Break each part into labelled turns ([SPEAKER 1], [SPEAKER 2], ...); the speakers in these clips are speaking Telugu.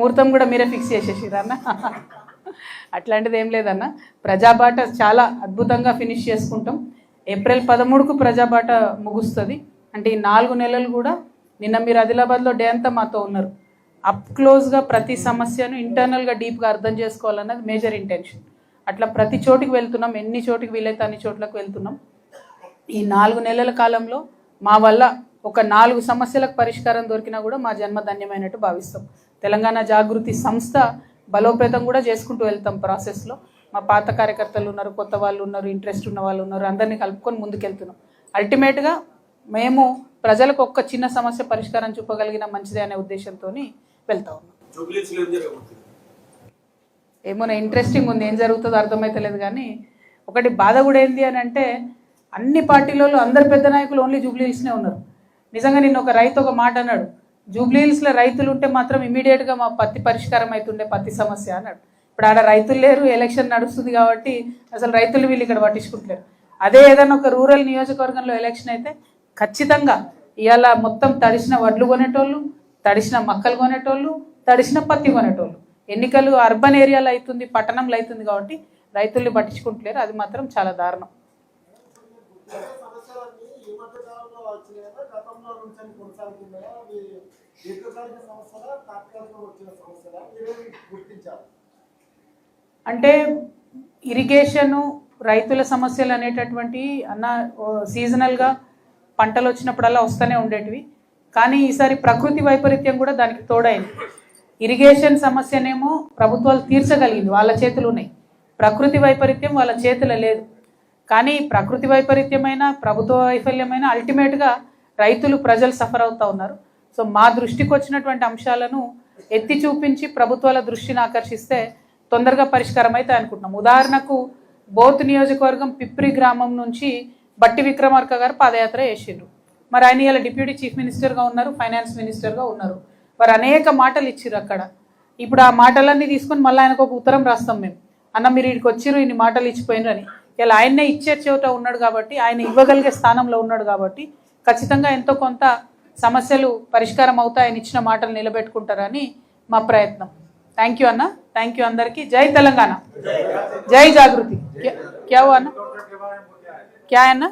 [SPEAKER 1] ముహూర్తం కూడా మీరే ఫిక్స్ చేసేసిరా అన్న? అట్లాంటిది ఏం లేదన్న. ప్రజాబాట చాలా అద్భుతంగా ఫినిష్ చేసుకుంటాం. ఏప్రిల్ 13కు ప్రజాబాట ముగుస్తుంది. అంటే ఈ 4 నెలలు కూడా, నిన్న మీరు ఆదిలాబాద్లో డే అంతా మాతో ఉన్నారు. అప్ క్లోజ్గా ప్రతి సమస్యను ఇంటర్నల్గా డీప్గా అర్థం చేసుకోవాలన్నది మేజర్ ఇంటెన్షన్. అట్లా ప్రతి చోటికి వెళ్తున్నాం, ఎన్ని చోటికి వీలైతే అన్ని చోట్లకు వెళ్తున్నాం. ఈ 4 నెలల కాలంలో మా వల్ల ఒక 4 సమస్యలకు పరిష్కారం దొరికినా కూడా మా జన్మ ధన్యమైనట్టు భావిస్తాం. తెలంగాణ జాగృతి సంస్థ బలోపేతం కూడా చేసుకుంటూ వెళ్తాం ప్రాసెస్లో. మా పాత కార్యకర్తలు ఉన్నారు, కొత్త వాళ్ళు ఉన్నారు, ఇంట్రెస్ట్ ఉన్న వాళ్ళు ఉన్నారు, అందరినీ కలుపుకొని ముందుకెళ్తున్నాం. అల్టిమేట్గా మేము ప్రజలకు ఒక్క చిన్న సమస్య పరిష్కారం చూపగలిగిన మంచిదే అనే ఉద్దేశంతో వెళ్తా ఉన్నాం. ఏమో ఇంట్రెస్టింగ్ ఉంది, ఏం జరుగుతుందో అర్థమైతలేదు. కానీ ఒకటి బాధ కూడా ఏంది అని అంటే, అన్ని పార్టీలలో అందరు పెద్ద నాయకులు ఓన్లీ జూబ్లీహిల్స్నే ఉన్నారు. నిజంగా నిన్న ఒక రైతు ఒక మాట అన్నాడు, జూబ్లీహిల్స్లో రైతులు ఉంటే మాత్రం ఇమీడియట్గా మా పత్తి పరిష్కారం అవుతుండే, పత్తి సమస్య అన్నాడు. ఇప్పుడు ఆడ రైతులు లేరు, ఎలక్షన్ నడుస్తుంది కాబట్టి అసలు రైతులు వీళ్ళు ఇక్కడ పట్టించుకుంటలేరు. అదే ఏదైనా ఒక రూరల్ నియోజకవర్గంలో ఎలక్షన్ అయితే ఖచ్చితంగా ఇవాళ మొత్తం తడిసిన వడ్లు కొనేటోళ్ళు, తడిసిన మక్కలు కొనేటోళ్ళు, తడిసిన పత్తి కొనేటోళ్ళు. ఎన్నికలు అర్బన్ ఏరియాలో అవుతుంది, పట్టణంలో అవుతుంది కాబట్టి రైతుల్ని పట్టించుకుంటలేరు. అది మాత్రం చాలా దారుణం. అంటే ఇరిగేషను, రైతుల సమస్యలు అనేటటువంటి అన్న సీజనల్గా పంటలు వచ్చినప్పుడల్లా వస్తూనే ఉండేటివి. కానీ ఈసారి ప్రకృతి వైపరీత్యం కూడా దానికి తోడైంది. ఇరిగేషన్ సమస్యనేమో ప్రభుత్వాలు తీర్చగలిగింది, వాళ్ళ చేతులు ఉన్నాయి. ప్రకృతి వైపరీత్యం వాళ్ళ చేతులు లేదు. కానీ ప్రకృతి వైపరీత్యమైన, ప్రభుత్వ వైఫల్యమైన అల్టిమేట్గా రైతులు, ప్రజలు సఫర్ అవుతూ ఉన్నారు. సో మా దృష్టికి వచ్చినటువంటి అంశాలను ఎత్తి చూపించి ప్రభుత్వాల దృష్టిని ఆకర్షిస్తే తొందరగా పరిష్కారం అయితే అనుకుంటున్నాం. ఉదాహరణకు బోత్ నియోజకవర్గం పిప్రి గ్రామం నుంచి బట్టి విక్రమార్క గారు పాదయాత్ర చేసిండ్రు. మరి ఆయన ఇలా డిప్యూటీ చీఫ్ మినిస్టర్గా ఉన్నారు, ఫైనాన్స్ మినిస్టర్గా ఉన్నారు. వారు అనేక మాటలు ఇచ్చిర్రు అక్కడ. ఇప్పుడు ఆ మాటలన్నీ తీసుకొని మళ్ళీ ఆయనకు ఒక ఉత్తరం రాస్తాం మేము, అన్న మీరు ఇక్కడికి వచ్చిర్రు, ఇన్ని మాటలు ఇచ్చిపోయినరు అని. ఇలా ఆయన్నే ఇచ్చే చోట ఉన్నాడు కాబట్టి, ఆయన ఇవ్వగలిగే స్థానంలో ఉన్నాడు కాబట్టి ఖచ్చితంగా ఎంతో కొంత సమస్యలు పరిష్కారం అవుతాయి. ఆయన ఇచ్చిన మాటలు నిలబెట్టుకుంటారని మా ప్రయత్నం. థ్యాంక్ యూ అన్న, థ్యాంక్ యూ అందరికీ. జై తెలంగాణ, జై జాగృతి. క్యా హువా అన్న, క్యా అన్న,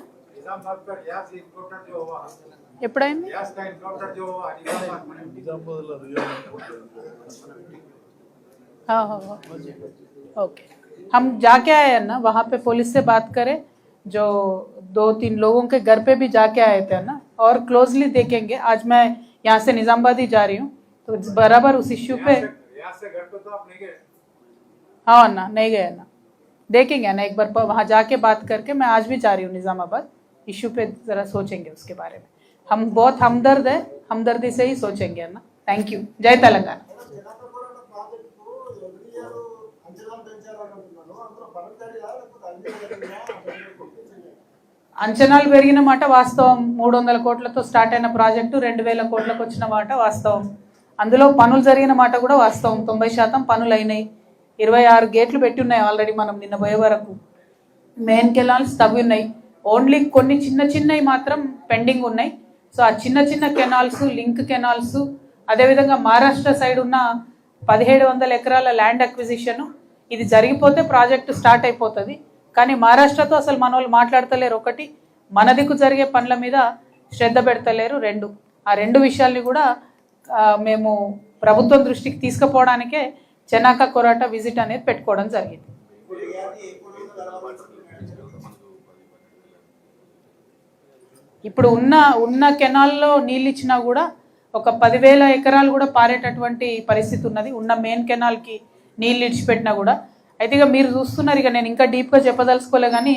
[SPEAKER 1] ఎప్పుడైంది? ओके, हम जाके आए हैं ना वहाँ पे, पुलिस से बात करें, जो 2-3 लोगों के घर पे भी जाके आए थे ना, और क्लोजली देखेंगे. आज मैं यहाँ से निजामाबाद ही जा रही हूँ, तो बराबर उस इश्यू पे हाँ अन्ना नहीं गए ना, देखेंगे ना एक बार वहाँ जाके बात करके. मैं आज भी जा रही हूँ निजामाबाद, इश्यू पे ज़रा सोचेंगे उसके बारे में. हम बहुत हमदर्द है, हमदर्दी से ही सोचेंगे अन्ना. Thank you. जय तेलंगाना. అంచనాలు పెరిగిన మాట వాస్తవం. 300 కోట్లతో స్టార్ట్ అయిన ప్రాజెక్టు 2000 కోట్లకు వచ్చిన మాట వాస్తవం. అందులో పనులు జరిగిన మాట కూడా వాస్తవం. 90% పనులు అయినాయి. 26 గేట్లు పెట్టి ఉన్నాయి ఆల్రెడీ. మనం నిన్న పోయే వరకు మెయిన్ కెనాల్స్ తవ్వి ఉన్నాయి. ఓన్లీ కొన్ని చిన్న చిన్నవి మాత్రం పెండింగ్ ఉన్నాయి. సో ఆ చిన్న చిన్న కెనాల్స్, లింక్ కెనాల్స్, అదేవిధంగా మహారాష్ట్ర సైడ్ ఉన్న 1700 ఎకరాల ల్యాండ్ అక్విజిషన్, ఇది జరిగిపోతే ప్రాజెక్టు స్టార్ట్ అయిపోతుంది. కానీ మహారాష్ట్రతో అసలు మన వాళ్ళు మాట్లాడతలేరు. ఒకటి, మన దిక్కు జరిగే పనుల మీద శ్రద్ధ పెడతలేరు. 2, ఆ 2 విషయాల్ని కూడా మేము ప్రభుత్వం దృష్టికి తీసుకుపోవడానికే చెనాక కొరాట విజిట్ అనేది పెట్టుకోవడం జరిగింది. ఇప్పుడు ఉన్న కెనాల్లో నీళ్ళు ఇచ్చినా కూడా ఒక 10,000 ఎకరాలు కూడా పారేటటువంటి పరిస్థితి ఉన్నది. ఉన్న మెయిన్ కెనాల్కి నీళ్ళు ఇడిచిపెట్టినా కూడా. అయితే ఇక మీరు చూస్తున్నారు, ఇక నేను ఇంకా డీప్గా చెప్పదలుచుకోలే, కానీ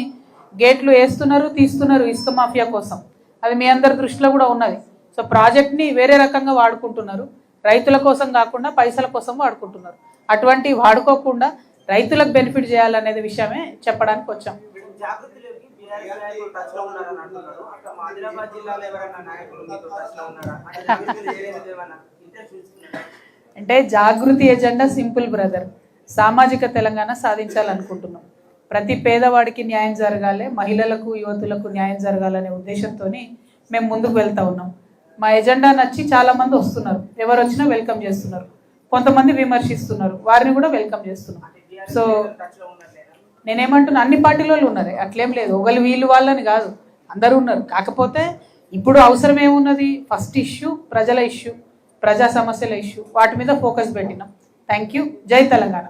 [SPEAKER 1] గేట్లు వేస్తున్నారు, తీస్తున్నారు ఇసుక మాఫియా కోసం. అది మీ అందరి దృష్టిలో కూడా ఉన్నది. సో ప్రాజెక్ట్ని వేరే రకంగా వాడుకుంటున్నారు, రైతుల కోసం కాకుండా పైసల కోసం వాడుకుంటున్నారు. అటువంటి వాడుకోకుండా రైతులకు బెనిఫిట్ చేయాలనేది విషయమే చెప్పడానికి వచ్చాం. అంటే జాగృతి ఎజెండా సింపుల్ బ్రదర్, సామాజిక తెలంగాణ సాధించాలనుకుంటున్నాం. ప్రతి పేదవాడికి న్యాయం జరగాలి, మహిళలకు, యువతులకు న్యాయం జరగాలనే ఉద్దేశంతో మేము ముందుకు వెళ్తా ఉన్నాం. మా ఎజెండా నచ్చి చాలామంది వస్తున్నారు, ఎవరు వచ్చినా వెల్కమ్ చేస్తున్నారు. కొంతమంది విమర్శిస్తున్నారు, వారిని కూడా వెల్కమ్ చేస్తున్నాం. సో నేనేమంటున్నా, అన్ని పార్టీల వాళ్ళు ఉన్నారు, అట్లేం లేదు, ఒకళ్ళు వీళ్ళు వాళ్ళని కాదు, అందరూ ఉన్నారు. కాకపోతే ఇప్పుడు అవసరం ఏమున్నది, ఫస్ట్ ఇష్యూ ప్రజల ఇష్యూ, ప్రజా సమస్యల ఇష్యూ, వాటి మీద ఫోకస్ పెట్టినాం. Thank you. జై తెలంగాణ.